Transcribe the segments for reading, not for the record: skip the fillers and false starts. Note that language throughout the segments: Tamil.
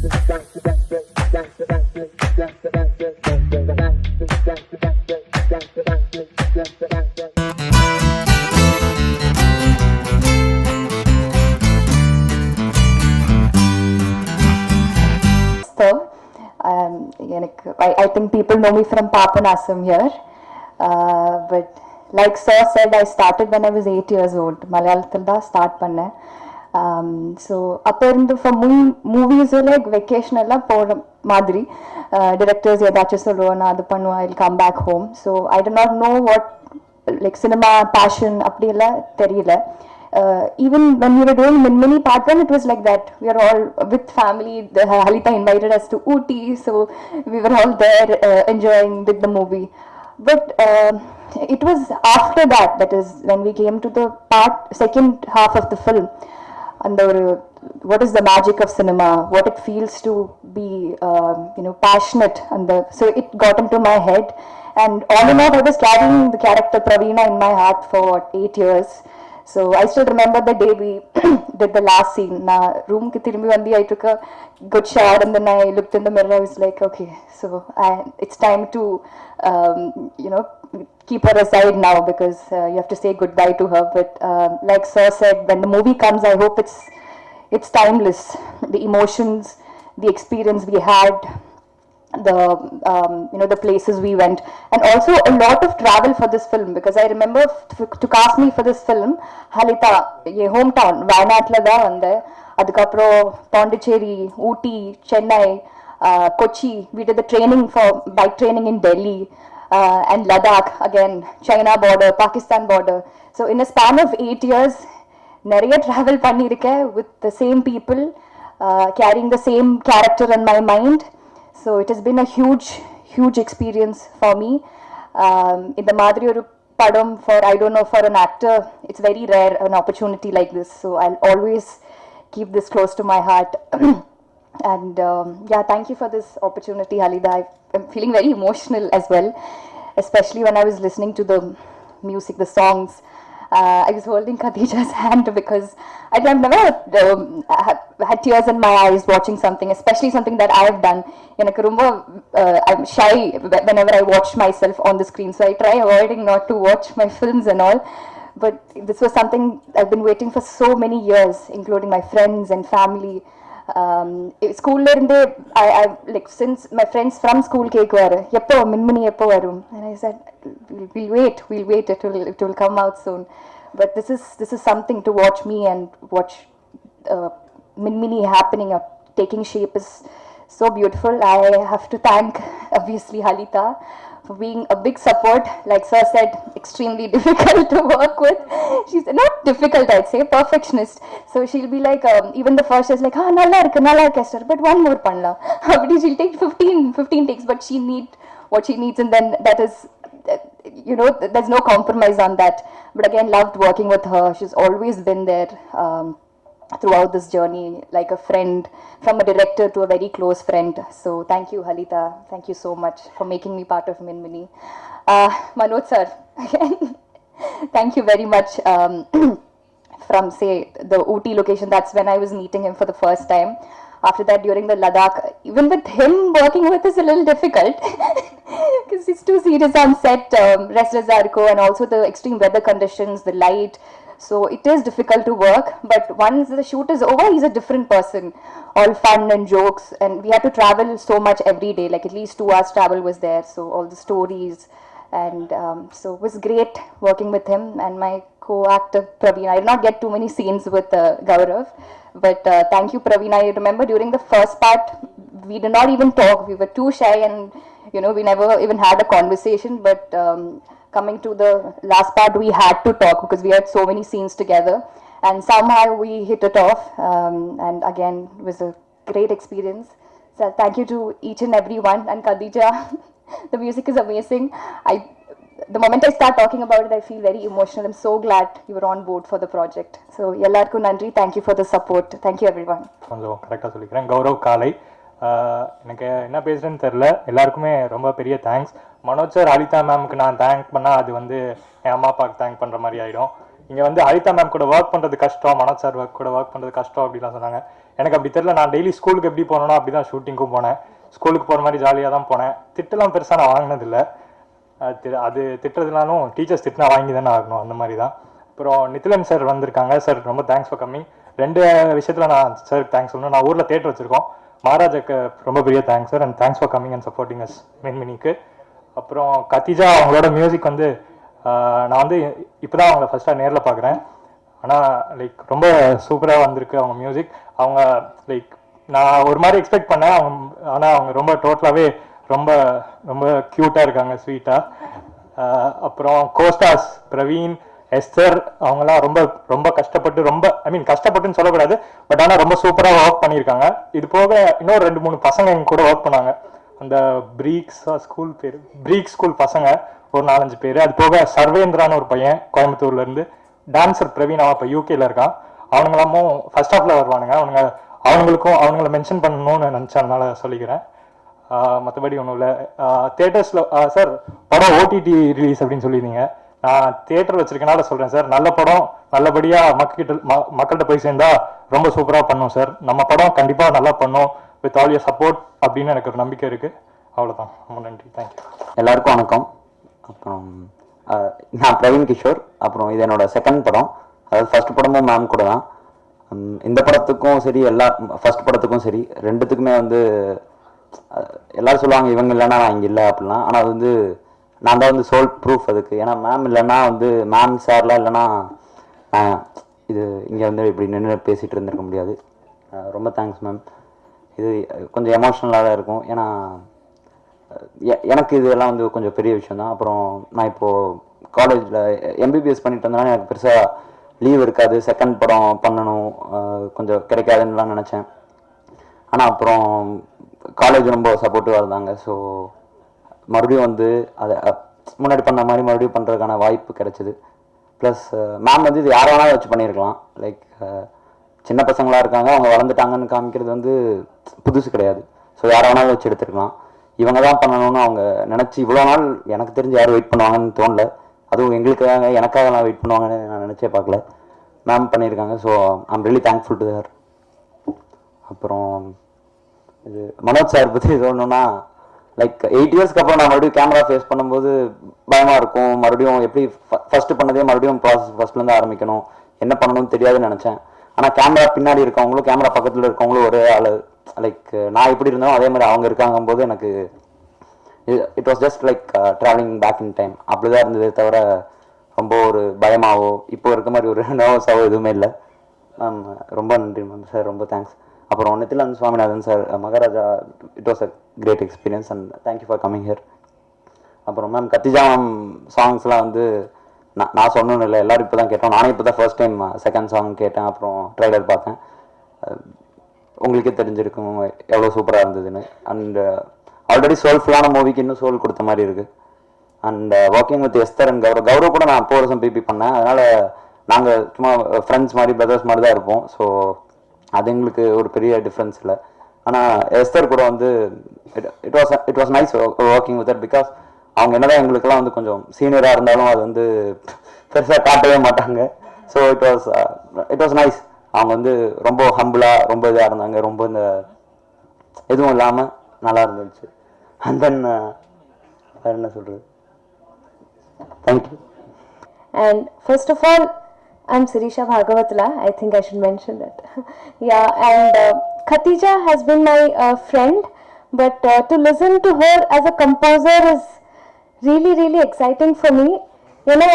I think people know me from Papanasam here. But like Sir said, I started when I was 8 years old. Malayalam da start panna. So apparently for movies like vacation ella போற மாதிரி directors ஏதாச்சும் சொல்லுவாங்க அது பண்ணுவா I'll come back home. So I do not know what like cinema passion அப்படி எல்லாம் தெரியல. Even when we were doing Minmini part 1, it was like that. We are all with family. Halita invited us to Ooty, so we were all there enjoying the movie. But it was after that, that is when we came to the second half of the film. And what is the magic of cinema? What it feels to be, passionate. So it got into my head. And all in all, I was carrying the character Praveena in my heart for 8 years. So I still remember the day we did the last scene. Na room ki thirumbi vandi, I took a good shower and then I looked in the mirror. I was like, okay, so it's time to keep her aside now because you have to say goodbye to her. But like Sir said, when the movie comes, I hope it's timeless. The emotions, the experience we had, the places we went, and also a lot of travel for this film because I remember to cast me for this film, Halita ye hometown Vayanatla da vande, adukapro Pondicherry, Ooty, Chennai, Kochi. We did the training for bike training in Delhi and Ladakh, again China border, Pakistan border. So in a span of 8 years nariya travel pannirken with the same people, carrying the same character in my mind. So it has been a huge experience for me. In the Madri oru padam, for I don't know, for an actor it's very rare an opportunity like this, so I'll always keep this close to my heart. And thank you for this opportunity, Halida. I'm feeling very emotional as well, especially when I was listening to the music, the songs. I was holding Khadija's hand because I've never had tears in my eyes watching something, especially something that I have done. I'm shy whenever I watch myself on the screen, so I try avoiding not to watch my films and all. But this was something I've been waiting for so many years, including my friends and family. School I like since my friends from school கேக்குவாரு எப்போ மின்மினி எப்போ வரும், and I said we'll wait, it will come out soon. But this is something to watch me and watch Minmini happening or taking shape is so beautiful. I have to thank obviously Halita for being a big support. Like Sir said, extremely difficult to work with. She's not difficult, I'd say, perfectionist. So she'll be like, even the first is like, nalla irukku Esther, but one more panna. She'll take 15 takes, but she need what she needs, and then that is, there's no compromise on that. But again, loved working with her. She's always been there throughout this journey, like a friend, from a director to a very close friend. So thank you, Halita. Thank you so much for making me part of Minmini. Manoj sir, again, thank you very much. From say the Ooty location, that's when I was meeting him for the first time. After that, during the Ladakh, even with him working with is a little difficult because it's too serious on set, restless Arco, and also the extreme weather conditions, the light. So it is difficult to work, but once the shoot is over, he's a different person. All fun and jokes, and we had to travel so much every day, like at least 2 hours travel was there. So all the stories, and so it was great working with him and my co-actor Praveena. I did not get too many scenes with Gaurav, but thank you, Praveena. I remember during the first part, we did not even talk. We were too shy, and we never even had a conversation. But coming to the last part, we had to talk because we had so many scenes together, and somehow we hit it off. And again, it was a great experience. So thank you to each and every one. And Khadija, the music is amazing. The moment I start talking about it, I feel very emotional. I'm so glad you were on board for the project. So ellarku nandri. Thank you for the support. Thank you everyone. கொஞ்சம் கரெக்டாக சொல்லிக்கிறேன். கௌரவ் காலை, எனக்கு என்ன பேசுறேன்னு தெரில. எல்லாருக்குமே ரொம்ப பெரிய தேங்க்ஸ். மனோஜ் சார், ஹரிதா மேம்க்கு நான் தேங்க் பண்ணால் அது என் அம்மா அப்பாவுக்கு தேங்க் பண்ணுற மாதிரி ஆகிடும். இங்கே ஹரிதா மேம் கூட ஒர்க் பண்ணுறது கஷ்டம், மனோஜ் சார் கூட ஒர்க் பண்ணுறது கஷ்டம் அப்படிலாம் சொன்னாங்க. எனக்கு அப்படி தெரியல. நான் டெய்லி ஸ்கூலுக்கு எப்படி போனேனோ அப்படி தான் ஷூட்டிங்க்கும் போனேன். ஸ்கூலுக்கு போகிற மாதிரி ஜாலியாக தான் போனேன். திட்டலாம் பெருசாக நான் வாங்கினதில்லை. அது திட்டுறதுனாலும் டீச்சர்ஸ் திட்டினா வாங்கி தானே ஆகணும், அந்த மாதிரி தான். அப்புறம் நித்திலன் சார் வந்திருக்காங்க. சார் ரொம்ப தேங்க்ஸ் ஃபார் கம்மிங். 2 விஷயத்தில் நான் சார் தேங்க்ஸ் சொல்லணும். நான் ஊரில் தேட்டர் வச்சுருக்கோம். மகாராஜாக்கு ரொம்ப பெரிய thanks sir, and thanks for coming and supporting us மினிக்கு. அப்புறம் கத்திஜா அவங்களோட மியூசிக் வந்து நான் வந்து இப்போ தான் அவங்கள ஃபஸ்ட்டாக நேரில் பார்க்குறேன். ஆனால் லைக் ரொம்ப சூப்பராக வந்திருக்கு அவங்க மியூசிக். அவங்க லைக் நான் ஒரு மாதிரி எக்ஸ்பெக்ட் பண்ணேன் அவங்க, ஆனால் அவங்க ரொம்ப டோட்டலாகவே ரொம்ப ரொம்ப க்யூட்டாக இருக்காங்க, ஸ்வீட்டாக. அப்புறம் கோஸ்டாஸ் பிரவீன், எஸ்தர் அவங்களாம் ரொம்ப ரொம்ப கஷ்டப்பட்டு, ரொம்ப கஷ்டப்பட்டுன்னு சொல்லக்கூடாது, பட் ஆனால் ரொம்ப சூப்பராக ஒர்க் பண்ணியிருக்காங்க. இது போக இன்னொரு 2-3 பசங்க எங்க கூட ஒர்க் பண்ணாங்க. அந்த ஸ்கூல் பேர் பிரீக் ஸ்கூல் பசங்க ஒரு 4-5 பேர். அது போக சர்வேந்திரான்னு ஒரு பையன் கோயம்புத்தூர்லேருந்து, டான்சர் பிரவீன், அவன் இப்போ யூகேல இருக்கான். அவனுங்களாமும் ஃபர்ஸ்ட் ஹாஃப்ல வருவானுங்க. அவங்கள மென்ஷன் பண்ணணும்னு நினச்சேன், அதனால சொல்லிக்கிறேன். மற்றபடி ஒன்றும் இல்லை. தேட்டர்ஸில் சார் படம் ஓடிடி ரிலீஸ் அப்படின்னு சொல்லியிருந்தீங்க. நான் தியேட்டர் வச்சிருக்கனால சொல்கிறேன் சார், நல்ல படம் நல்லபடியாக மக்கள்கிட்ட போய் சேர்ந்தா ரொம்ப சூப்பராக பண்ணும் சார். நம்ம படம் கண்டிப்பாக நல்லா பண்ணும் வித் ஆல் யூர் சப்போர்ட் அப்படின்னு எனக்கு ஒரு நம்பிக்கை இருக்குது. அவ்வளோதான். ரொம்ப நன்றி, தேங்க்யூ. எல்லாருக்கும் வணக்கம். அப்புறம் நான் பிரவீன் கிஷோர். அப்புறம் இது என்னோட செகண்ட் படம். அதாவது ஃபர்ஸ்ட் படமும் மேம் கூட தான். இந்த படத்துக்கும் சரி, ஃபர்ஸ்ட் படத்துக்கும் சரி, ரெண்டுத்துக்குமே வந்து எல்லாரும் சொல்லுவாங்க இவங்க இல்லைன்னா நான் இங்கே இல்லை அப்படிலாம். ஆனால் அது வந்து நான் தான் வந்து சோல் ப்ரூஃப் அதுக்கு. ஏன்னா மேம் இல்லைன்னா வந்து மேம் சார்லாம் இல்லைன்னா இது இங்கே வந்து இப்படி நின்று பேசிகிட்டு இருந்திருக்க முடியாது. ரொம்ப தேங்க்ஸ் மேம். இது கொஞ்சம் எமோஷ்னலாக தான் இருக்கும். ஏன்னா எனக்கு இதெல்லாம் வந்து கொஞ்சம் பெரிய விஷயம் தான். அப்புறம் நான் இப்போது காலேஜில் எம்பிபிஎஸ் பண்ணிட்டு இருந்தனால எனக்கு பெருசாக லீவ் இருக்காது. செகண்ட் படம் பண்ணணும் கொஞ்சம் கிடைக்காதுன்னுலாம் நினச்சேன். ஆனால் அப்புறம் காலேஜ் ரொம்ப சப்போர்ட்டிவாக இருந்தாங்க. ஸோ மறுபடியும் வந்து அதை முன்னாடி பண்ண மாதிரி மறுபடியும் பண்ணுறதுக்கான வாய்ப்பு கிடைச்சிது. ப்ளஸ் மேம் வந்து இது யாரை வேணாலும் வச்சு பண்ணியிருக்கலாம். லைக் சின்ன பசங்களாக இருக்காங்க, அவங்க வளர்ந்துட்டாங்கன்னு காமிக்கிறது வந்து புதுசு கிடையாது. ஸோ யாரை வேணாலும் வச்சு எடுத்துருக்கலாம். இவங்க தான் பண்ணணும்னு அவங்க நினச்சி இவ்வளோ நாள் எனக்கு தெரிஞ்சு யாரும் வெயிட் பண்ணுவாங்கன்னு தோணல. அதுவும் எங்களுக்காக எனக்காகலாம் வெயிட் பண்ணுவாங்கன்னு நான் நினச்சே பார்க்கல. மேம் பண்ணியிருக்காங்க. So I'm really thankful to her. அப்புறம் இது மனோஜ் சார் பற்றி சொல்லணும்னா, லைக் 8 இயர்ஸ்க்கு அப்புறம் நான் மறுபடியும் கேமரா ஃபேஸ் பண்ணும்போது பயமாக இருக்கும். மறுபடியும் எப்படி ஃபஸ்ட்டு பண்ணதே மறுபடியும் ப்ராசஸ் ஃபஸ்ட்லேருந்து ஆரம்பிக்கணும், என்ன பண்ணணும்னு தெரியாதுன்னு நினச்சேன். ஆனால் கேமரா பின்னாடி இருக்கவங்களும் கேமரா பக்கத்தில் இருக்கவங்களும் ஒரே ஆள். லைக் நான் எப்படி இருந்தாலும் அதே மாதிரி அவங்க இருக்காங்கும் போது எனக்கு it was just like travelling back in time. அப்படிதான் இருந்ததே தவிர ரொம்ப ஒரு பயமாவோ இப்போ இருக்க மாதிரி ஒரு நர்வஸாவோ எதுவுமே இல்லை. மேம் ரொம்ப நன்றி மேம். சார் ரொம்ப தேங்க்ஸ். அப்புறம் Nithilan Swaminathan sir, Maharaja, it was a great experience and thank you for coming here. அப்புறம் மேம் கத்திஜா மேம் சாங்ஸ்லாம் வந்து நான் சொன்னோன்னு இல்லை, எல்லோரும் இப்போ தான் கேட்டோம். நானே இப்போ தான் ஃபர்ஸ்ட் டைம் செகண்ட் சாங் கேட்டேன். அப்புறம் ட்ரைலர் பார்த்தேன். உங்களுக்கே தெரிஞ்சிருக்கும் எவ்வளோ சூப்பராக இருந்ததுன்னு. அண்ட் ஆல்ரெடி சோல்ஃபுல்லான மூவிக்கு இன்னும் சோல் கொடுத்த மாதிரி இருக்குது. And working with Esther and Gaurav கூட நான் 4 வருஷம் பிபி பண்ணேன். அதனால் நாங்கள் சும்மா ஃப்ரெண்ட்ஸ் மாதிரி பிரதர்ஸ் மாதிரி தான் இருப்போம். ஸோ அது எங்களுக்கு ஒரு பெரிய டிஃப்ரென்ஸ் இல்லை. ஆனால் எஸ்தர் கூட வந்து it was nice working with her. Because அவங்க என்னதான் எங்களுக்கெல்லாம் வந்து கொஞ்சம் சீனியராக இருந்தாலும் அது வந்து பெருசாக காட்டவே மாட்டாங்க. So it was nice. அவங்க வந்து ரொம்ப ஹம்பிளாக ரொம்ப இதாக இருந்தாங்க. ரொம்ப இந்த எதுவும் இல்லாமல் நல்லா இருந்துச்சு. அண்ட் தென் வேறு என்ன சொல்கிறது, thank you. And first of all, I'm Sirisha Bhagavatla. I think I should mention that. Yeah, and Khatija has been my friend, but to listen to her as a composer is really, really exciting for me. You know,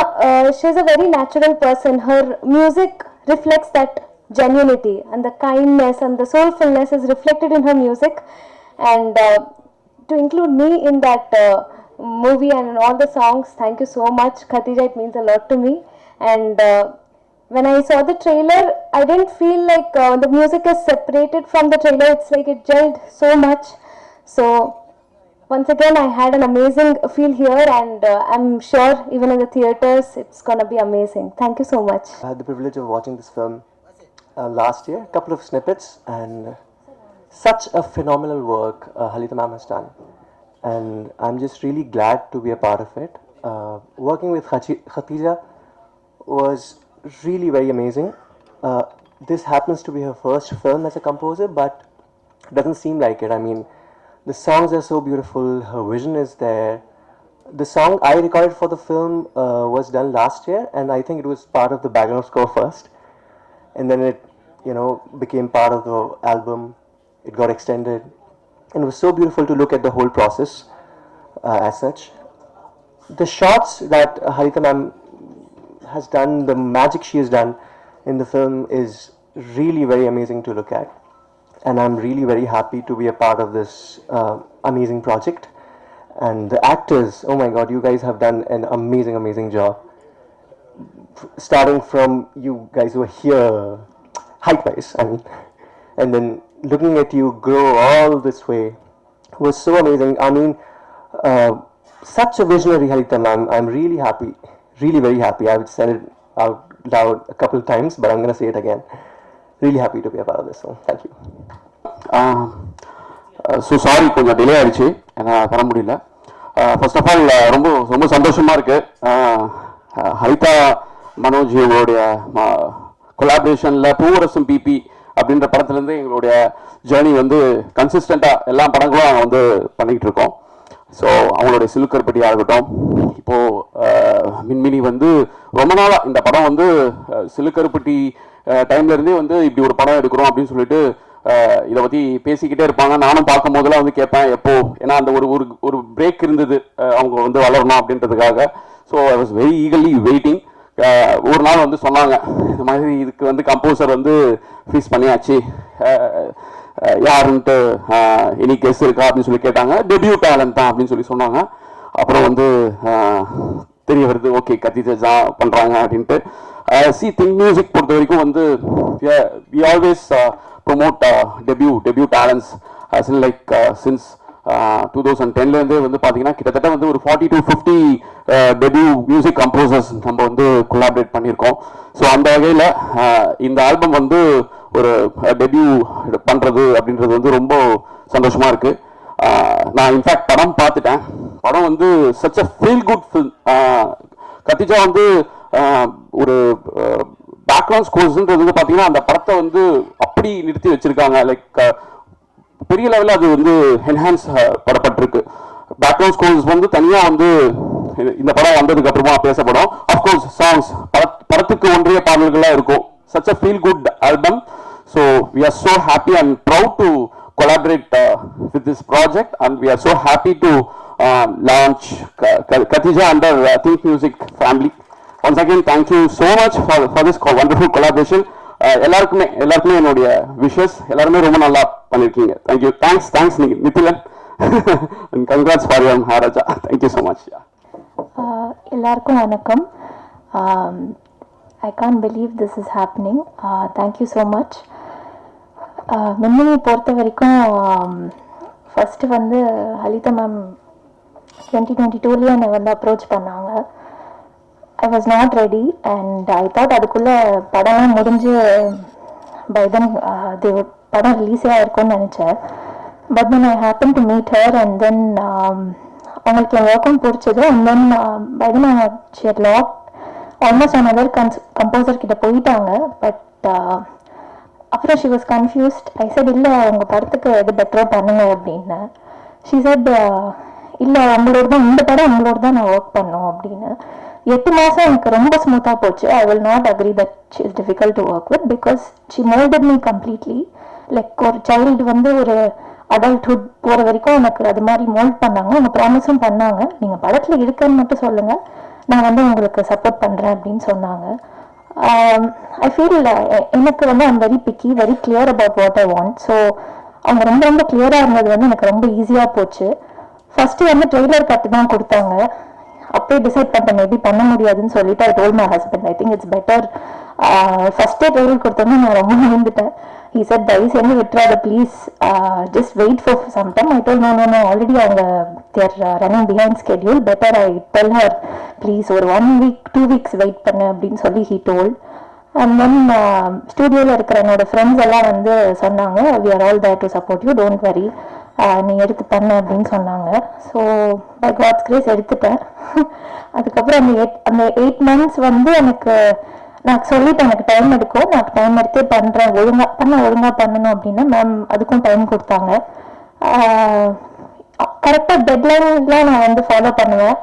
she's a very natural person. Her music reflects that genuinity, and the kindness and the soulfulness is reflected in her music. And to include me in that movie and in all the songs, thank you so much, Khatija. It means a lot to me. And when I saw the trailer, I didn't feel like the music is separated from the trailer. It's like it gelled so much. So once again, I had an amazing feel here, and I'm sure even in the theaters, it's gonna be amazing. Thank you so much. I had the privilege of watching this film last year, a couple of snippets, and such a phenomenal work Halita ma'am has done. And I'm just really glad to be a part of it. Working with Khatija was really very amazing. this happens to be her first film as a composer, but doesn't seem like it. I mean, the songs are so beautiful, her vision is there. The song I recorded for the film was done last year, and I think it was part of the background score first, and then it, became part of the album. It got extended, and it was so beautiful to look at the whole process as such. The shots that Haritha ma'am has done, the magic she has done in the film is really very amazing to look at, and I'm really very happy to be a part of this amazing project. And the actors, oh my god, you guys have done an amazing job. Starting from you guys who are here, height-wise, I mean, and then looking at you grow all this way was so amazing. I mean, such a visionary, Haritha ma'am. I'm really happy, really very happy. I've said it out loud a couple of times, but I'm going to say it again. Really happy to be a part of this film. Thank you. So sorry, கொஞ்சம் டிலே ஆகிடுச்சு, என்னால் தர முடியல. ஃபர்ஸ்ட் ஆஃப் ஆல் ரொம்ப ரொம்ப சந்தோஷமாக இருக்குது. ஹரிதா மனோஜ் இவங்களுடைய கொலாபரேஷனில் பூவரசம் பிபி அப்படின்ற படத்துலேருந்து எங்களுடைய ஜேர்னி வந்து கன்சிஸ்டண்ட்டாக எல்லா படங்களும் நாங்கள் வந்து பண்ணிக்கிட்டு இருக்கோம். ஸோ அவங்களுடைய சிலுக்கற்பட்டியாக இருக்கட்டும், இப்போது மின்மினி வந்து ரொம்ப நாளாக இந்த படம் வந்து சிலுக்கற்பட்டி டைம்லேருந்தே வந்து இப்படி ஒரு படம் எடுக்கிறோம் அப்படின்னு சொல்லிட்டு இதை பற்றி பேசிக்கிட்டே இருப்பாங்க. நானும் பார்க்கும் போதெல்லாம் வந்து கேட்பேன் எப்போ, ஏன்னா அந்த ஒரு பிரேக் இருந்தது அவங்க வந்து வளரணும் அப்படின்றதுக்காக. So I was very eagerly waiting. ஒரு நாள் வந்து சொன்னாங்க, இந்த மாதிரி இதுக்கு வந்து கம்போசர் வந்து ஃபீஸ் பண்ணியாச்சு, யாருன்ட்டு எனி கெஸ் இருக்கா அப்படின்னு சொல்லி கேட்டாங்க. டெபியூ டேலண்ட் தான் அப்படின்னு சொல்லி சொன்னாங்க. அப்புறம் வந்து தெரிய வருது, ஓகே கத்திஜா தான் பண்ணுறாங்க அப்படின்ட்டு. சி திங்க் மியூசிக் பொறுத்த வரைக்கும் வந்து we always promote debut talents as in like since 2010லேருந்தே வந்து பார்த்தீங்கன்னா கிட்டத்தட்ட வந்து ஒரு 40 to 50 டெபியூ மியூசிக் கம்போசர்ஸ் நம்ம வந்து கொலாபரேட் பண்ணியிருக்கோம். ஸோ அந்த வகையில் இந்த ஆல்பம் வந்து ஒரு டெபியூ பண்ணுறது அப்படின்றது வந்து ரொம்ப சந்தோஷமாக இருக்குது. நான் இன்ஃபேக்ட் படம் பார்த்துட்டேன். படம் வந்து such a feel good film. Khadija வந்து ஒரு பேக்ரவுண்ட் ஸ்கோர்ஸ்ன்றது வந்து பார்த்தீங்கன்னா அந்த படத்தை வந்து அப்படி நிறுத்தி வச்சிருக்காங்க. லைக் பெரிய லெவலில் அது வந்து என்ஹான்ஸ் படப்பட்டிருக்கு. பேக்ரவுண்ட் ஸ்கோர்ஸ் வந்து தனியாக வந்து இந்த படம் வந்ததுக்கு அப்புறமா பேசப்படும். அஃப்கோர்ஸ் சாங்ஸ் படத்துக்கு ஒன்றிய பாடல்களாக இருக்கும். Such a feel good album. So we are so happy and proud to collaborate with this project, and we are so happy to launch Katija under Think Music family. Once again, thank you so much for this wonderful collaboration. எல்லாருக்குமே என்னுடைய விஷஸ். எல்லாருமே ரொம்ப நல்லா பண்ணிருக்கீங்க. Thank you. Thanks Nithilan. and congrats for your Maharaja. Thank you so much. எல்லாருக்கும் வணக்கம். I can't believe this is happening. Thank you so much. மின்மினி பொறுத்த வரைக்கும் ஃபஸ்ட்டு வந்து ஹலிதா மேம் 2022 என்னை வந்து அப்ரோச் பண்ணாங்க. I was not ready and I thought அதுக்குள்ளே படம்லாம் முடிஞ்சு பை தென் படம் ரிலீஸே ஆகிருக்கும்னு நினச்சேன். But then I happen to meet her and then அவங்களுக்கு என் ஒர்க்கும் பிடிச்சது. அண்ட் தென் பை தென் ஷியர் லாட் ஆல்மோஸ்ட் அனதர் கம்போசர் கிட்ட போயிட்டாங்க. பட் அப்புறம் she was confused. I said இல்லை உங்கள் படத்துக்கு எது பெட்டராக பண்ணுங்க அப்படின்னு. ஷி செட் இல்லை உங்களோட தான் இந்த படம் உங்களோட தான் நான் ஒர்க் பண்ணோம் அப்படின்னு. 8 மாதம் எனக்கு ரொம்ப ஸ்மூத்தாக போச்சு. I will not agree that she is difficult to work with because she moulded me completely. Like ஒரு சைல்டு வந்து ஒரு அடல்ட்ஹுட் போகிற வரைக்கும் எனக்கு அது மாதிரி மோல்ட் பண்ணாங்க. அவங்க ப்ராமிஸும் பண்ணாங்க, நீங்கள் படத்தில் இருக்குன்னு மட்டும் சொல்லுங்கள், நான் வந்து உங்களுக்கு சப்போர்ட் பண்ணுறேன் அப்படின்னு சொன்னாங்க. I feel எனக்கு வந்து I'm very piggy, very clear about what I want. So அவங்க ரொம்ப கிளியராக இருந்தது வந்து எனக்கு ரொம்ப ஈஸியாக போச்சு. ஃபஸ்ட்டு வந்து ட்ரெய்லர் கட்டு தான் கொடுத்தாங்க. அப்படியே டிசைட் பண்ணிட்டேன் மேபி பண்ண முடியாதுன்னு சொல்லிட்டு I told my husband I think it's better. ஃபஸ்ட்டே ட்ரெய்லர் கொடுத்தோன்னா நான் ரொம்ப விழுந்துட்டேன். he said தயவு செஞ்சு விட்டுறாத please, just wait for some time. I told no already அவங்க they're running behind schedule, better I tell her please ஒரு 1 week 2 weeks வெயிட் பண்ணு அப்படின்னு சொல்லி he told. அண்ட் தென் ஸ்டூடியோவில் இருக்கிற என்னோட ஃப்ரெண்ட்ஸ் எல்லாம் வந்து சொன்னாங்க we are all there to support you, don't worry, நீ எடுத்து பண்ண அப்படின்னு சொன்னாங்க. ஸோ பை காட்ஸ் கிரேஸ் எடுத்துட்டேன். அதுக்கப்புறம் அந்த 8 months வந்து எனக்கு நான் சொல்லிட்டேன் எனக்கு டைம் எடுக்கும், நான் டைம் எடுத்து பண்ணுறேன், ஒழுங்காக பண்ணணும் அப்படின்னா மேம் அதுக்கும் டைம் கொடுத்தாங்க. கரெக்டாக டெட்லைன்லாம் நான் வந்து ஃபாலோ பண்ணுவேன்.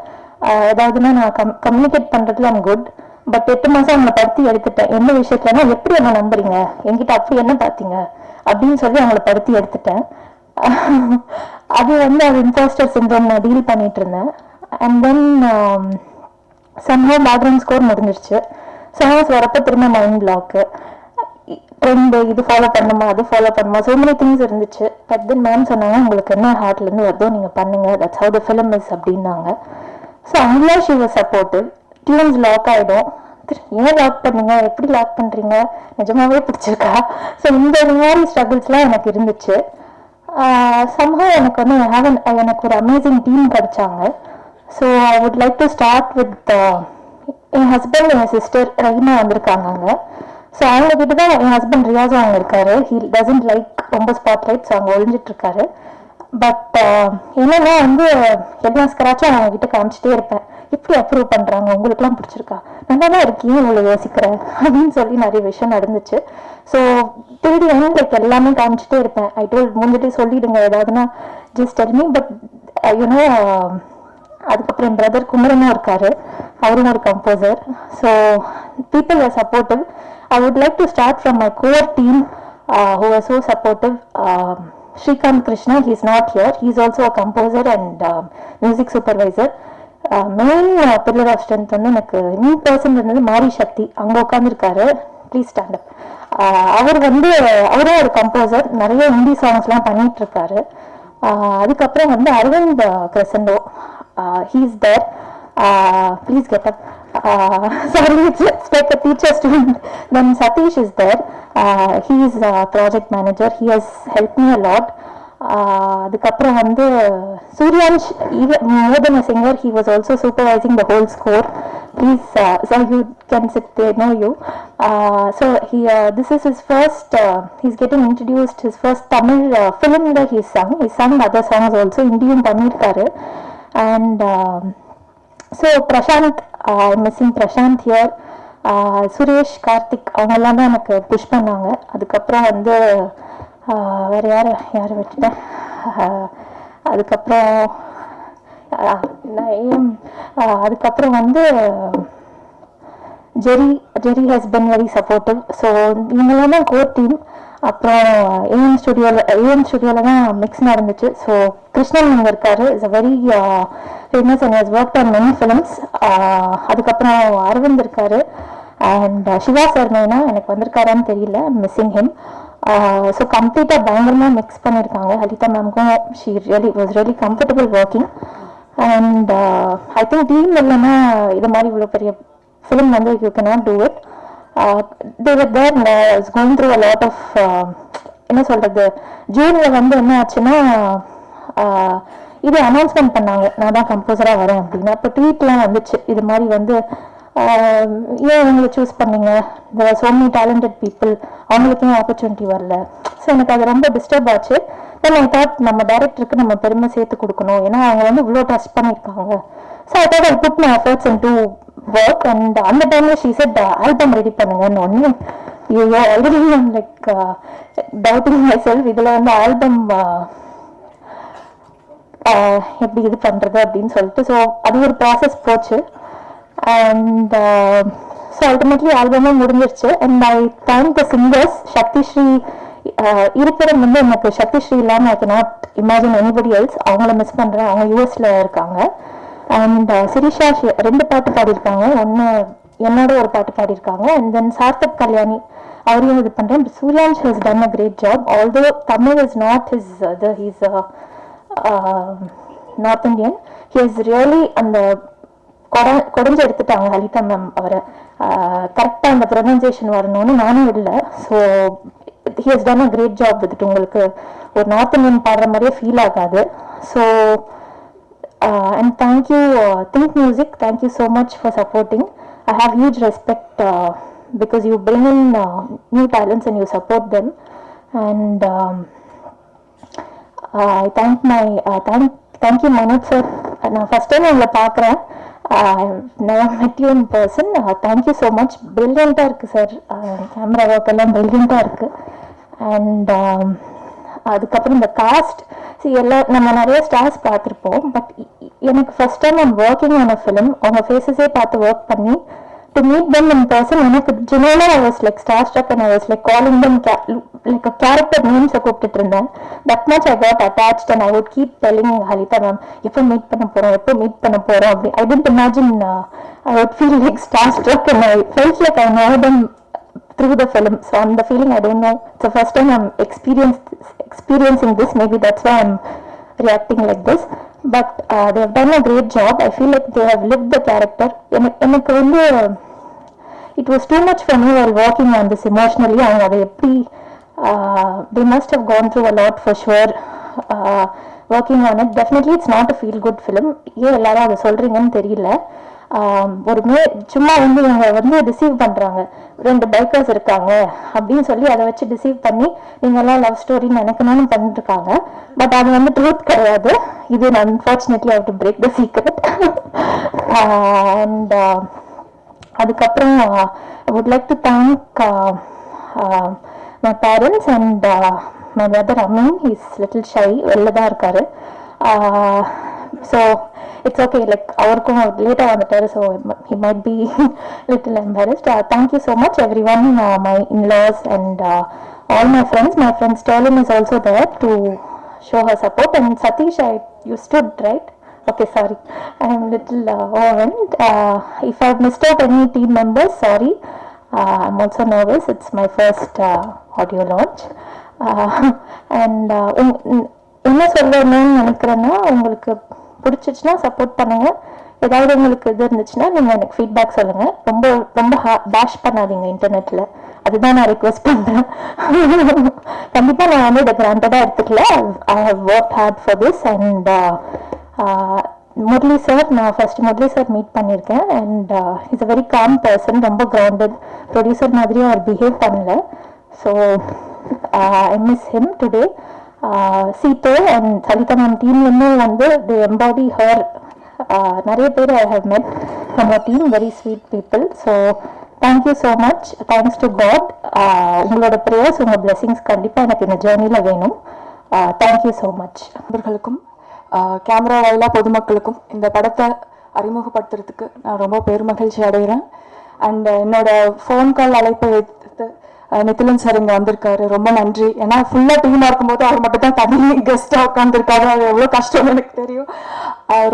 ஏதாவதுன்னா நான் கம்யூனிகேட் பண்ணுறதுல ஐம் குட். பட் 8 மாதம் அவங்களை படுத்தி எடுத்துட்டேன். எந்த விஷயத்துலனா எப்படி என்ன நம்புறீங்க, என்கிட்ட அப்படி என்ன பார்த்தீங்க அப்படின்னு சொல்லி அவங்கள படுத்தி எடுத்துட்டேன். அது வந்து அது இம்போஸ்டர் சிண்ட்ரோம் நான் டீல் பண்ணிட்டு இருந்தேன். And then somehow background score முடிஞ்சிருச்சு. சாங்ஸ் வரப்போ திரும்ப மைண்ட் பிளாக்கு, ட்ரெண்டு, இது ஃபாலோ பண்ணுமா அது ஃபாலோ பண்ணுமா, so many திங்ஸ் இருந்துச்சு. பட் தென் மேம் சொன்னாங்க உங்களுக்கு என்ன ஹார்ட்லேருந்து வருதோ நீங்கள் பண்ணுங்க, that's how the film is அப்படின்னாங்க. ஸோ அங்கே she was supportive. Tunes lock ஆகிடும், ஏன் லாக் பண்ணுங்க, எப்படி லாக் பண்ணுறீங்க, நிஜமாவே பிடிச்சிருக்கா. ஸோ இந்த மாதிரி ஸ்ட்ரகிள்ஸ்லாம் எனக்கு இருந்துச்சு. somehow எனக்கு வந்து எனக்கு ஒரு அமேசிங் டீம் கிடைச்சாங்க. So I would like to start with N husband, N sister Rahima வந்திருக்காங்க அங்கே. ஸோ அவங்க கிட்ட தான் என் ஹஸ்பண்ட் ரியாஸும் அவங்க இருக்காரு. ஹி டசன்ட் லைக் ரொம்ப ஸ்பாட்லைட், ஸோ அவங்க ஒழிஞ்சிட்டு இருக்காரு. பட் என்னன்னா வந்து எல்லா ஸ்க்ராச்சும் அவங்க கிட்ட காமிச்சிட்டே இருப்பேன். எப்படி அப்ரூவ் பண்ணுறாங்க, உங்களுக்குலாம் பிடிச்சிருக்கா, நல்லா தான் இருக்கீங்க, உங்களை யோசிக்கிறேன் அப்படின்னு சொல்லி நிறைய விஷயம் நடந்துச்சு. ஸோ திருடி லைக் எல்லாமே காமிச்சிட்டே இருப்பேன். ஐ டோல்ட் முன்னாடி சொல்லிடுங்க ஏதாவதுன்னா just tell me. But you know அதுக்கப்புறம் என் பிரதர் குமரனும் இருக்காரு, அவரும் ஒரு composer. So people are supportive. I would like to start from my core team who are so supportive. Srikanth Krishna, he is not here. He is also a composer and music supervisor. Main pillar of strength வந்து எனக்கு நியூ பர்சன் இருந்தது மாரி சக்தி, அங்கே உட்காந்துருக்காரு. Please stand up. அவர் வந்து அவரும் ஒரு கம்போசர், நிறைய ஹிந்தி சாங்ஸ்லாம் பண்ணிட்டு இருக்காரு. அதுக்கப்புறம் வந்து Aravind கிரசண்டோ, he is there. Please get up. Sorry, it's like a teacher student. Then Satish is there. He is a project manager. He has helped me a lot. அதுக்கப்புறம் வந்து Suryansh, more than a singer, he was also supervising the whole score. Please, so you can sit there, know you. So this is his first, he's getting introduced, his first Tamil film that he sung other songs also, Indian பண்ணிருக்காரு. And so Prashant, I'm missing Prashant here. Suresh, Karthik அவங்கெல்லாம் தான் எனக்கு புஷ் பண்ணாங்க. அதுக்கப்புறம் வந்து வேறு யாரை வச்சுட்டேன். அதுக்கப்புறம் அதுக்கப்புறம் வந்து Jerry has been very supportive. So இவங்கெல்லாம் தான் கோர் டீம். அப்புறம் ஏஎம் ஸ்டுடியோவில் தான் மிக்ஸ் நடந்துச்சு. ஸோ கிருஷ்ணன் இங்கே இருக்காரு, is a very famous and has worked on many films. அதுக்கப்புறம் அரவிந்த் இருக்காரு. அண்ட் சிவா சார் மெயினா எனக்கு வந்திருக்காரான்னு தெரியல, மிஸ்ஸிங் ஹிம். ஸோ கம்ப்ளீட்டாக பயங்கரமாக மிக்ஸ் பண்ணியிருக்காங்க. ஹலிதா மேம்க்கும் she was really comfortable working. And I think team இல்லைன்னா இது மாதிரி இவ்வளோ பெரிய ஃபிலிம் வந்து you cannot do it. they were there and I was going through a lot of என்ன சொல்றது, ஜூனில் வந்து என்ன ஆச்சுன்னா இது அனௌன்ஸ்மெண்ட் பண்ணாங்க, நான் தான் கம்போசராக வரேன் அப்படின்னு. அப்போ ட்வீட்லாம் வந்துச்சு இது மாதிரி வந்து ஏன் இவங்களை சூஸ் பண்ணீங்க, there are so many talented people, அவங்களுக்கு ஏன் ஆப்பர்ச்சுனிட்டி வரல. ஸோ எனக்கு அது ரொம்ப டிஸ்டர்ப் ஆச்சு. தென் ஐ தாட் நம்ம டைரக்டருக்கு நம்ம பெருமை சேர்த்து கொடுக்கணும், ஏன்னா அவங்க வந்து இவ்வளோ டச் பண்ணியிருக்காங்க. So I thought I put my efforts into work. And அந்த டைம்ல ஷீ செட் ஆல்பம் ரெடி பண்ணுங்கன்னு ஒன்று. ஆல்ரெடி லைக் டவுட்டிங் மை செல்ஃப், இதில் வந்து ஆல்பம் எப்படி இது பண்ணுறது அப்படின்னு சொல்லிட்டு. ஸோ அது ஒரு ப்ராசஸ் போச்சு. அண்ட் ஸோ அல்டிமேட்லி ஆல்பமும் முடிஞ்சிருச்சு. And I thank the singers. Sakthisree இருப்பிடம் வந்து எனக்கு சக்திஸ்ரீ இல்லாமல் I cannot imagine anybody else. அவங்கள மிஸ் பண்ணுறேன், அவங்க யூஎஸ்ல இருக்காங்க. அண்ட் சிரிஷா 2 பாட்டு பாடியிருக்காங்க, ஒன்று என்னோட ஒரு பாட்டு பாடியிருக்காங்க. அண்ட் தென் சார்த்தக் கல்யாணி அவரையும் இது பண்ணுறேன். Suryansh has done a great job. Although Tamil is not his he's North Indian. He is really அந்த குறைஞ்சு எடுத்துட்டாங்க ஹலிதா மேம் அவரை. கரெக்டாக அந்த ப்ரொனன்சியேஷன் வரணும்னு நானும் இல்லை. So he has done a great job வித்துட்டு உங்களுக்கு ஒரு நார்த் இந்தியன் பாடுற மாதிரியே ஃபீல் ஆகாது. So and thank you Think Music, thank you so much for supporting. I have huge respect because you bring in new talents and you support them. And I thank my thank you Manoj sir. நான் ஃபர்ஸ்ட் டைம் உங்களை பார்க்குறேன். never met you in person. Thank you so much. Brilliant-ஆ இருக்கு சார். கேமரா ஒர்க் எல்லாம் brilliant-ஆ இருக்கு. And அதுக்கப்புறம் இந்த காஸ்ட் எல்லாம் நம்ம நிறைய ஸ்டார்ஸ் பார்த்துருப்போம். பட் எனக்கு first time I'm working on a film. அவங்க ஃபேஸஸே பார்த்து ஒர்க் பண்ணி to meet them in person, எனக்கு genuinely I was like starstruck and I was like calling them like a character names கூப்பிட்டு இருந்தேன். That much I got attached and I would keep telling Halita ma'am, எப்போ மீட் பண்ண போறோம் அப்படி. I didn't imagine I would feel like starstruck and I felt like I know them through the film. So on the feeling, I don't know, it's the first time I'm experiencing this. Maybe that's why I'm reacting like this. But they have done a great job. I feel like they have lived the character. It was too much for me while working on this emotionally. They must have gone through a lot for sure working on it. Definitely it's not a feel good film. ஏன் எல்லாரும் அதை சொல்றீங்கன்னு தெரியல. சும்மா இவங்க டிசீவ் பண்றாங்க, 2 பைக்கர்ஸ் இருக்காங்க அப்படின்னு சொல்லி அதை வச்சு டிசீவ் பண்ணி நீங்க எல்லாம் லவ் ஸ்டோரின்னு நினைக்கணும்னு பண்ணிட்டு இருக்காங்க. பட் அது ட்ரூத் கிடையாது. இது unfortunately I have to break the secret. And அதுக்கப்புறம் I would like to thank my parents and my brother Ameen. He's little shy, வெளில தான் இருக்காரு. So it's okay, like avarkum later vandட்டாரு, so he might be little embarrassed. Thank you so much everyone, my in-laws and all my friends. Sterling is also there to show her support, and Satish, you stood right. Okay, sorry, I am little overwhelmed. If I have missed out any team members, sorry. I'm also nervous. It's my first audio launch. And என்ன சொல்லணும்னு நினைக்கிறேன்னா, உங்களுக்கு பிடிச்சிச்சுன்னா சப்போர்ட் பண்ணுங்க. ஏதாவது உங்களுக்கு இது இருந்துச்சுன்னா நீங்க எனக்கு ஃபீட்பேக் சொல்லுங்க. ரொம்ப ரொம்ப பேஷ் பண்ணாதீங்க இன்டர்நெட்ல, அதுதான் நான் ரிக்வெஸ்ட் பண்றேன். கண்டிப்பா நான் இதை கிராண்டடா எடுத்துக்கல. I have work hard for this. And Murali sir, நான் ஃபர்ஸ்ட் முரளி சார் மீட் பண்ணியிருக்கேன். And is a very calm person, ரொம்ப கிரவுண்டட். ப்ரொடியூசர் மாதிரியும் அவர் பிஹேவ் பண்ணல. So I miss him today. சீதோ அண்ட் சலிதா மேம் டீம்லேருந்து they embody her. நிறைய பேர் I have met from her team, very sweet people. So thank you so much. Thanks to God. உங்களோட ப்ரேயர்ஸ், உங்கள் blessings கண்டிப்பாக எனக்கு இந்த ஜேர்னியில் வேணும். Thank you so much. நண்பர்களுக்கும் கேமரா வாயிலாக பொதுமக்களுக்கும் இந்த படத்தை அறிமுகப்படுத்துறதுக்கு நான் ரொம்ப பெருமகிழ்ச்சி அடைகிறேன். அண்ட் என்னோட ஃபோன் கால் அழைப்பை வைத்து நித்திலன் சார் இங்கே வந்திருக்காரு, ரொம்ப நன்றி. ஏன்னா ஃபுல்லாக டீமாக இருக்கும்போது அவர் மட்டும் தான் தனி கெஸ்ட்டாக உட்காந்துருக்காரு, அது எவ்வளோ கஷ்டம்னு எனக்கு தெரியும்.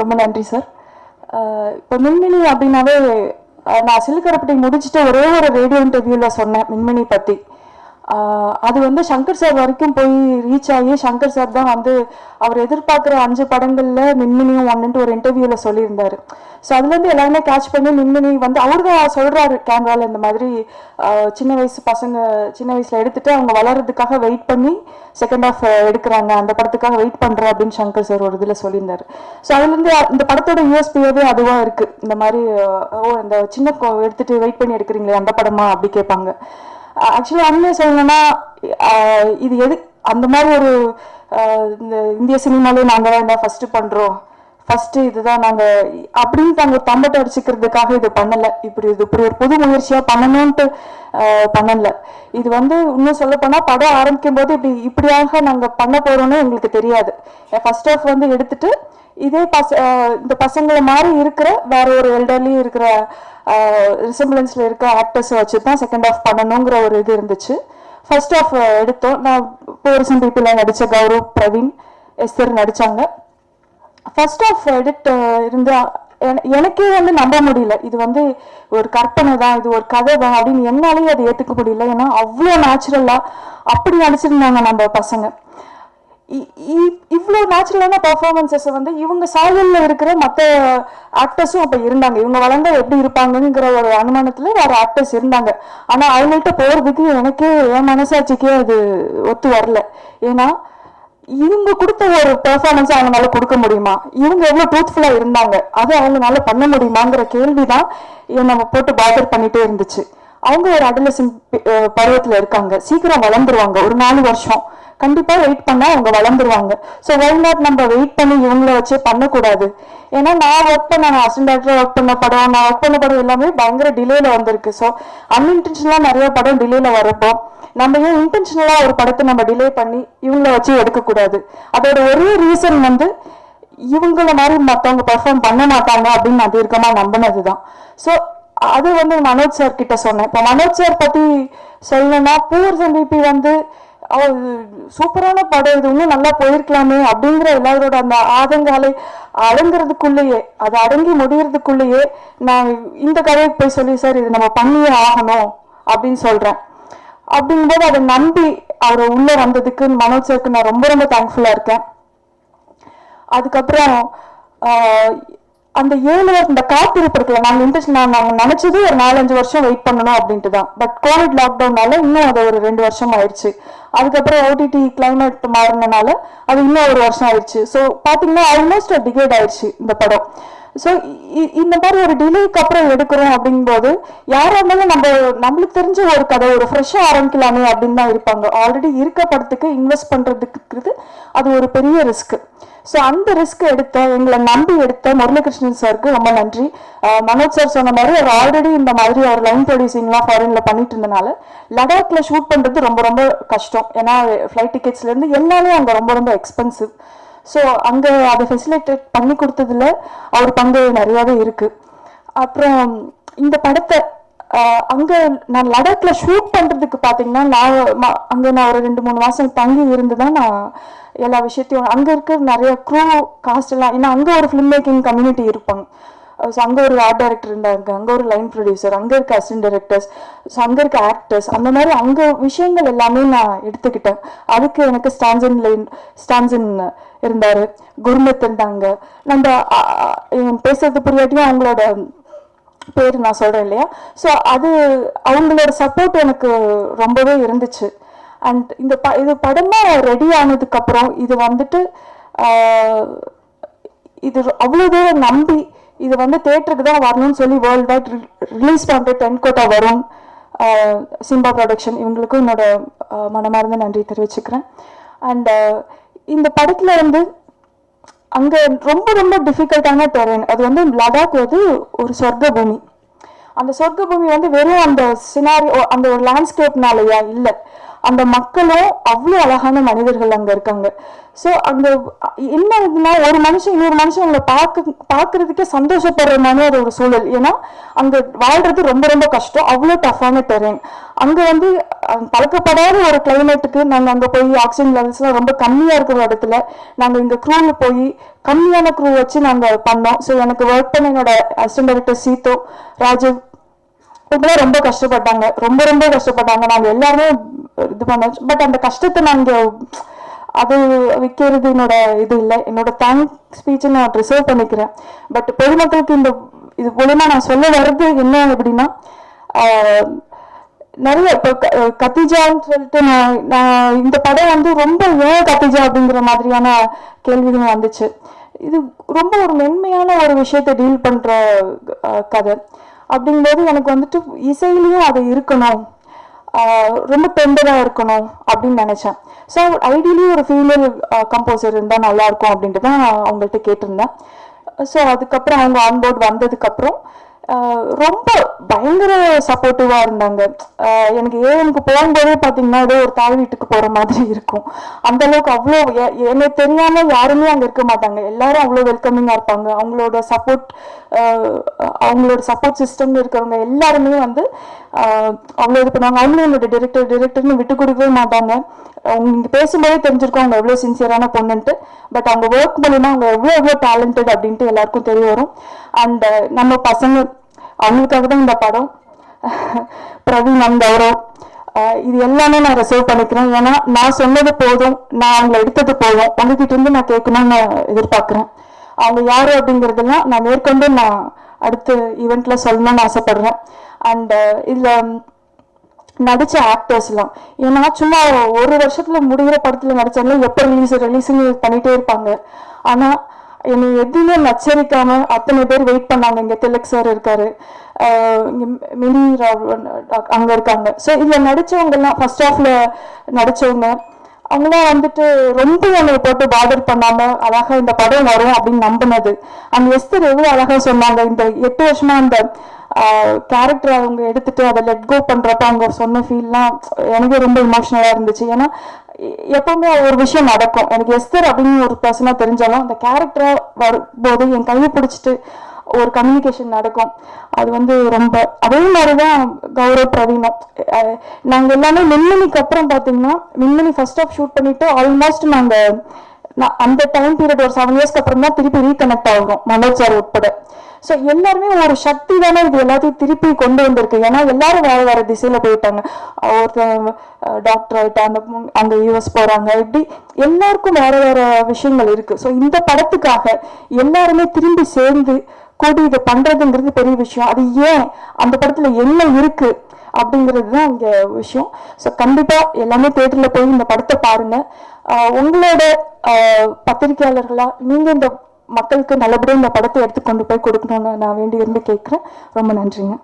ரொம்ப நன்றி சார். இப்போ மின்மினி அப்படின்னாவே நான் சிலுக்கரப்பட்டி முடிச்சுட்டு ஒரே ஒரு ரேடியோ இன்டர்வியூவில் சொன்னேன் மின்மினி பற்றி. அது சங்கர் சார் வரைக்கும் போய் ரீச் ஆகி சங்கர் சார் தான் அவர் எதிர்பார்க்குற 5 படங்களில் மின்மினியும் ஒன்றுன்ட்டு ஒரு இன்டர்வியூவில் சொல்லியிருந்தாரு. ஸோ அதுலேருந்து எல்லாருமே கேட்ச் பண்ணி மின்மினி அவர் தான் சொல்கிறாரு கேமராவில், இந்த மாதிரி சின்ன வயசு பசங்க சின்ன வயசில் எடுத்துகிட்டு அவங்க வளர்கிறதுக்காக வெயிட் பண்ணி செகண்ட் ஹாஃப் எடுக்கிறாங்க, அந்த படத்துக்காக வெயிட் பண்ணுறேன் அப்படின்னு சங்கர் சார் ஒரு இதில் சொல்லியிருந்தாரு. ஸோ அதுலேருந்து இந்த படத்தோட யூஎஸ்பியாவே அதுவாக இருக்குது. இந்த மாதிரி இந்த சின்ன எடுத்துகிட்டு வெயிட் பண்ணி எடுக்கிறீங்களே அந்த படமா அப்படி கேட்பாங்க. ஆக்சுவலாக உண்மையை சொல்லணும்னா இது அந்த மாதிரி ஒரு இந்த இந்திய சினிமாலே நாங்கள் தான் ஃபஸ்ட்டு பண்ணுறோம், ஃபஸ்ட்டு இதுதான் நாங்கள் அப்படின்ட்டு நாங்கள் தம்பட்டை அடிச்சுக்கிறதுக்காக இது பண்ணலை. இப்படி ஒரு புது முயற்சியாக பண்ணணும்ன்ட்டு பண்ணலை. இது இன்னும் சொல்லப்போனால் படம் ஆரம்பிக்கும் போது இப்படியாக நாங்கள் பண்ண போகிறோன்னு எங்களுக்கு தெரியாது. ஃபர்ஸ்ட் ஆஃப் எடுத்துட்டு இதே இந்த பசங்களை மாதிரி இருக்கிற வேற ஒரு எல்டர்லி இருக்கிற ரிசம்பிளன்ஸ்ல இருக்க ஆக்டர்ஸை வச்சு தான் செகண்ட் ஆஃப் பண்ணணுங்கிற ஒரு இது இருந்துச்சு. ஃபர்ஸ்ட் ஆஃப் எடுத்தோம். நான் போரிசம் பீப்புள நடித்த கௌரவ், பிரவீன், எஸ்தர் நடித்தாங்க. ஃபர்ஸ்ட் ஆஃப் எடிட் இருந்து எனக்கே நம்ப முடியல. இது ஒரு கற்பனை தான், இது ஒரு கதை தான் அப்படின்னு என்னாலேயே அதை ஏற்றுக்க முடியல. ஏன்னா அவ்வளோ நேச்சுரலாக அப்படி நடிச்சிருந்தாங்க நம்ம பசங்க. இவ்வளோ நேச்சுரலான பர்ஃபார்மன்ஸஸ் இவங்க சாயலில் இருக்கிற மற்ற ஆக்டர்ஸும் அப்போ இருந்தாங்க. இவங்க வளர்ந்தா எப்படி இருப்பாங்கங்கிற ஒரு அனுமானத்தில் வேற ஆக்டர்ஸ் இருந்தாங்க. ஆனால் அவங்கள்ட்ட போகிறதுக்கு எனக்கே என் மனசாட்சிக்கே அது ஒத்து வரல. ஏன்னா இவங்க கொடுத்த ஒரு பெர்ஃபார்மன்ஸை அவங்களால கொடுக்க முடியுமா, இவங்க எவ்வளோ ட்ரூத்ஃபுல்லாக இருந்தாங்க, அது அவங்களால பண்ண முடியுமாங்கிற கேள்வி தான் நம்ம போட்டு பாதர் பண்ணிட்டே இருந்துச்சு. அவங்க ஒரு அடலசன்ட் பருவத்தில் இருக்காங்க, சீக்கிரம் வளர்ந்துருவாங்க. ஒரு 4 வருஷம் கண்டிப்பாக வெயிட் பண்ணால் அவங்க வளர்ந்துருவாங்க. ஸோ ஒய் நாட் நம்ம வெயிட் பண்ணி இவங்கள வச்சே பண்ணக்கூடாது. ஏன்னா நான் ஒர்க் பண்ண அசிஸ்டன்ட் டைரக்டர் ஒர்க் பண்ண படம், நான் ஒர்க் பண்ண படம் எல்லாமே பயங்கர டிலேல வந்திருக்கு. ஸோ அன்இன்டென்ஷனலாக நிறைய படம் டிலேல வரப்போ நம்ம ஏன் இன்டென்ஷனலாக ஒரு படத்தை நம்ம டிலே பண்ணி இவங்கள வச்சு எடுக்கக்கூடாது. அதோட ஒரே ரீசன் வந்து இவங்கள மாதிரி மற்றவங்க பெர்ஃபார்ம் பண்ண மாட்டாங்க அப்படின்னு நான் தீர்க்கமாக நம்பினது தான். ஸோ அது வந்து மனோஜ் சார் கிட்ட சொன்னேன். இப்போ மனோஜ் சார் பற்றி சொல்லணும்னா பூர் சந்திப்பி வந்து சூப்பரான படம், இது இன்னும் நல்லா போயிருக்கலாமே அப்படிங்கிற எல்லாரோட அந்த ஆதங்காலை அடங்குறதுக்குள்ளேயே, அது அடங்கி முடியறதுக்குள்ளேயே நான் இந்த கதையை போய் சொல்லி சார் இது நம்ம பண்ணியே ஆகணும் அப்படின்னு சொல்றேன். அப்படிங்கும்போது அதை நம்பி அவர் உள்ள வந்ததுக்கு மனோஜ் சாருக்கு நான் ரொம்ப ரொம்ப தேங்க்ஃபுல்லா இருக்கேன். அதுக்கப்புறம் அந்த 7 வருஷம் இந்த காத்திருப்பு இருக்குல்ல, நாங்கள் நினைச்சது ஒரு 4-5 வருஷம் வெயிட் பண்ணணும் அப்படின்ட்டு தான். பட் கோவிட் லாக்டவுன்னால இன்னும் அது ஒரு 2 வருஷம் ஆயிடுச்சு. அதுக்கப்புறம் ஓடிடி கிளைமேட் மாறினால அது இன்னும் 1 வருஷம் ஆயிடுச்சு. ஸோ பார்த்தீங்கன்னா ஆல்மோஸ்ட் டிகேட் ஆயிடுச்சு இந்த படம். ஸோ இந்த மாதிரி ஒரு டிலேக்கு அப்புறம் எடுக்கிறோம் அப்படிங்கும்போது யாராக இருந்தாலும் நம்மளுக்கு தெரிஞ்ச ஒரு கதை ஒரு ஃப்ரெஷ்ஷாக ஆரம்பிக்கலாமே அப்படின்னு தான் இருப்பாங்க. ஆல்ரெடி இருக்க படத்துக்கு இன்வெஸ்ட் பண்ணுறதுக்கு அது ஒரு பெரிய ரிஸ்க். ஸோ அந்த ரிஸ்க் எடுத்த எங்களை நம்பி எடுத்த முரளிகிருஷ்ணன் சாருக்கு ரொம்ப நன்றி. மனோஜ் சார் சொன்ன மாதிரி அவர் ஆல்ரெடி இந்த மாதிரி அவர் லைன் ப்ரொடியூசிங்லாம் ஃபாரின்ல பண்ணிட்டு இருந்தனால லடாக்ல ஷூட் பண்ணுறது ரொம்ப ரொம்ப கஷ்டம். ஏன்னா ஃப்ளைட் டிக்கெட்ஸ்லேருந்து எல்லாமே அங்கே ரொம்ப ரொம்ப எக்ஸ்பென்சிவ். ஸோ அங்கே அதை ஃபெசிலிட்டேட் பண்ணி கொடுத்ததுல அவர் பங்கு நிறையாவே இருக்கு. அப்புறம் இந்த படத்தை அங்கே நான் லடாக்ல ஷூட் பண்ணுறதுக்கு பார்த்தீங்கன்னா அங்கே நான் ஒரு 2-3 மாதம் தங்கி இருந்து தான் நான் எல்லா விஷயத்தையும் அங்கே இருக்க நிறைய க்ரூ காஸ்ட் எல்லாம், ஏன்னா அங்கே ஒரு ஃபிலிம் மேக்கிங் கம்யூனிட்டி இருப்பாங்க. ஸோ அங்கே ஒரு ஆர்ட் டைரக்டர் இருந்தாங்க, அங்கே ஒரு லைன் ப்ரொடியூசர், அங்கே இருக்க அசிஸ்டன்ட் டைரக்டர்ஸ், ஸோ அங்கே இருக்க ஆக்டர்ஸ், அந்த மாதிரி அங்கே விஷயங்கள் எல்லாமே நான் எடுத்துக்கிட்டேன். அதுக்கு எனக்கு ஸ்டான்சன் இருந்தார், குருமத் இருந்தாங்க. நம்ம பேசுறது புரியாட்டியும் அவங்களோட பேர் நான் சொல்கிறேன் இல்லையா. ஸோ அது அவங்களோட சப்போர்ட் எனக்கு ரொம்பவே இருந்துச்சு. அண்ட் இது படமாக ரெடி ஆனதுக்கப்புறம் இது வந்துட்டு இது அவ்வளோ தூரம் நம்பி இது வந்து தேட்டருக்கு தான் வரணும்னு சொல்லி வேர்ல்டு வைட் ரிலீஸ் பண்ணுற 10 கோட்டா வரும் சிம்பா ப்ரொடக்ஷன், இவங்களுக்கும் என்னோட மனமார்ந்த நன்றி தெரிவிச்சுக்கிறேன். அண்ட் இந்த படத்தில் வந்து அங்கே ரொம்ப ரொம்ப டிஃபிகல்ட்டான டெரெயின், அது வந்து லடாக் வந்து ஒரு சொர்க்க பூமி. அந்த சொர்க்க பூமி வந்து வெறும் அந்த சினாரியோ அந்த ஒரு லேண்ட்ஸ்கேப்னாலயா இல்லை, அந்த மக்களும் அவ்வளோ அழகான மனிதர்கள் அங்கே இருக்காங்க. ஸோ அந்த என்ன இதுனா ஒரு மனுஷன் இன்னொரு மனுஷன் அவங்களை பார்க்கறதுக்கே சந்தோஷப்படுற மாதிரி ஒரு சூழல். ஏன்னா அங்கே வாழ்றது ரொம்ப ரொம்ப கஷ்டம், அவ்வளோ டஃப்பான டெரெயின். அங்கே வந்து பழக்கப்படாத ஒரு கிளைமேட்டுக்கு நாங்கள் அங்கே போய் ஆக்சிஜன் லெவல்ஸ்லாம் ரொம்ப கம்மியாக இருக்கிற இடத்துல நாங்கள் இங்கே க்ரூவில் போய் கம்மியான க்ரூ வச்சு நாங்கள் பண்ணோம். ஸோ எனக்கு ஒர்க் பண்ண என்னோட அசிஸ்டன்ட் டைரக்டர் சீத்து, ராஜீவ் இவங்களாம் ரொம்ப கஷ்டப்பட்டாங்க, ரொம்ப ரொம்ப கஷ்டப்பட்டாங்க. நாங்கள் எல்லாருமே இது பண்ணோம். பட் அந்த கஷ்டத்தை நாங்கள் அது விற்கிறது என்னோட இது இல்லை, என்னோட தேங்க் ஸ்பீச்சை நான் ரிசர்வ் பண்ணிக்கிறேன். பட் பொதுமக்களுக்கு இது மூலமா நான் சொல்ல வர்றது என்ன அப்படின்னா, நிறைய இப்போ கத்திஜான்னு சொல்லிட்டு நான் இந்த படம் வந்து ரொம்ப ஏன் கத்திஜா அப்படிங்கிற மாதிரியான கேள்விகள் வந்துச்சு. இது ரொம்ப ஒரு மென்மையான ஒரு விஷயத்தை டீல் பண்ற கதை. அப்படிங்கும்போது எனக்கு வந்துட்டு இசையிலையும் அது இருக்கணும், ரொம்ப டெண்டராக இருக்கணும் அப்படின்னு நினச்சேன். ஸோ ஐடியலி ஒரு ஃபீமேல் கம்போசர் இருந்தால் நல்லாயிருக்கும் அப்படின்ட்டு தான் அவங்கள்ட்ட கேட்டிருந்தேன். ஸோ அதுக்கப்புறம் அவங்க ஆன்போர்ட் வந்ததுக்கப்புறம் ரொம்ப பயங்கர சப்போர்ட்டிவாக இருந்தாங்க. எனக்கு ஏஎம்க்கு போகும்போதே பார்த்தீங்கன்னா ஏதோ ஒரு தாய் வீட்டுக்கு போகிற மாதிரி இருக்கும். அந்தளவுக்கு அவ்வளோ எனக்கு தெரியாமல் யாருமே அங்கே இருக்க மாட்டாங்க, எல்லாரும் அவ்வளோ வெல்கமிங்காக இருப்பாங்க. அவங்களோட சப்போர்ட் சிஸ்டம் இருக்கிறவங்க எல்லாருமே வந்து அவ்வளோ இது பண்ணுவாங்க. அவங்களும் என்னோட டிரெக்டர்னு விட்டு கொடுக்கவே மாட்டாங்க. அவங்க பேசும்போதே தெரிஞ்சிருக்கோம் அவங்க எவ்வளோ சின்சியரான பொண்ணுன்ட்டு. பட் அவங்க ஒர்க் மூலிமா அவங்க எவ்வளோ டேலண்டட் அப்படின்ட்டு எல்லாருக்கும் தெரிய வரும். அண்ட் நம்ம பசங்க அவங்களுக்காக தான் இந்த படம். பிரவீன் அண்ட் கௌரவ் இது எல்லாமே நான் ரிசர்வ் பண்ணிக்கிறேன். ஏன்னா நான் சொன்னது போதும், நான் அவங்களை எடுத்தது போதும், உங்ககிட்ட இருந்து நான் கேட்கணும்னு எதிர்பார்க்குறேன். அவங்க யாரு அப்படிங்கிறதெல்லாம் நான் மேற்கொண்டு நான் அடுத்த ஈவெண்ட்ல சொல்லணும்னு ஆசைப்படுறேன். அண்ட் இதில் நடிச்ச ஆக்டர்ஸ்லாம், ஏன்னா சும்மா ஒரு வருஷத்துல முடிகிற படத்துல நடிச்சாலும் எப்போ ரிலீஸ்ன்னு பண்ணிட்டே இருப்பாங்க. ஆனா என்னை எதுவுமே நச்சரிக்காம அத்தனை பேர் வெயிட் பண்ணாங்க. இங்க திலக் சார் இருக்காரு, மினி அங்க இருக்காங்க. ஸோ இதுல நடிச்சவங்க எல்லாம் ஃபர்ஸ்ட் ஹாஃப்ல நடிச்சவங்க அவங்களாம் வந்துட்டு ரொம்ப என்னை போட்டு பாதர் பண்ணாம அழகா இந்த படம் வரும் அப்படின்னு நம்பினது. அந்த எஸ்தர் எவ்வளவு அழகா சொன்னாங்க, இந்த 8 வருஷமா அந்த கேரக்டர் அவங்க எடுத்துட்டு அதை லெட் கோ பண்றப்ப அவங்க சொன்ன ஃபீல்லாம் எனக்கு ரொம்ப இமோஷனலா இருந்துச்சு. ஏன்னா எப்பவுமே ஒரு விஷயம் நடக்கும், எனக்கு எஸ்தர் அப்படின்னு ஒரு பர்சனா தெரிஞ்சாலும் அந்த கேரக்டரா வரும்போது என் கையை பிடிச்சிட்டு ஒரு கம்யூனிகேஷன் நடக்கும். அது வந்து ரொம்ப அதே மாதிரிதான் கௌரவ் பிரவீனும். நாங்க எல்லாமே மின்மினிக்கு அப்புறம் பாத்தீங்கன்னா மின்மினி ஃபர்ஸ்ட் ஆஃப் ஷூட் பண்ணிட்டு ஆல்மோஸ்ட் நாங்க அந்த டைம் பீரியட் ஒரு 7 இயர்ஸ்க்கு அப்புறம் தான் திருப்பி ரீகனெக்ட் ஆகும் மனோஜ் சார் உட்பட. ஸோ எல்லாருமே ஒரு சக்தி தானே இது எல்லாத்தையும் திருப்பி கொண்டு வந்திருக்கு. ஏன்னா எல்லாரும் வேற வேற திசையில போயிட்டாங்க. ஒருத்தர் டாக்டர் ஆயிட்டாங்க, அங்க யூஎஸ் போறாங்க, இப்படி எல்லாருக்கும் வேற வேற விஷயங்கள் இருக்கு. ஸோ இந்த படத்துக்காக எல்லாருமே திரும்பி சேர்ந்து கூடி இதை பண்றதுங்கிறது பெரிய விஷயம். அது ஏன் அந்த படத்துல என்ன இருக்கு அப்படிங்கிறது தான் இங்க விஷயம். ஸோ கண்டிப்பா எல்லாமே தியேட்டர்ல போய் இந்த படத்தை பாருங்க. உங்களோட பத்திரிகையாளர்களா நீங்க இந்த மக்களுக்கு நல்லபடியாக இந்த படத்தை எடுத்து கொண்டு போய் கொடுக்கணும்னு நான் வேண்டி விரும்பி கேட்குறேன். ரொம்ப நன்றிங்க.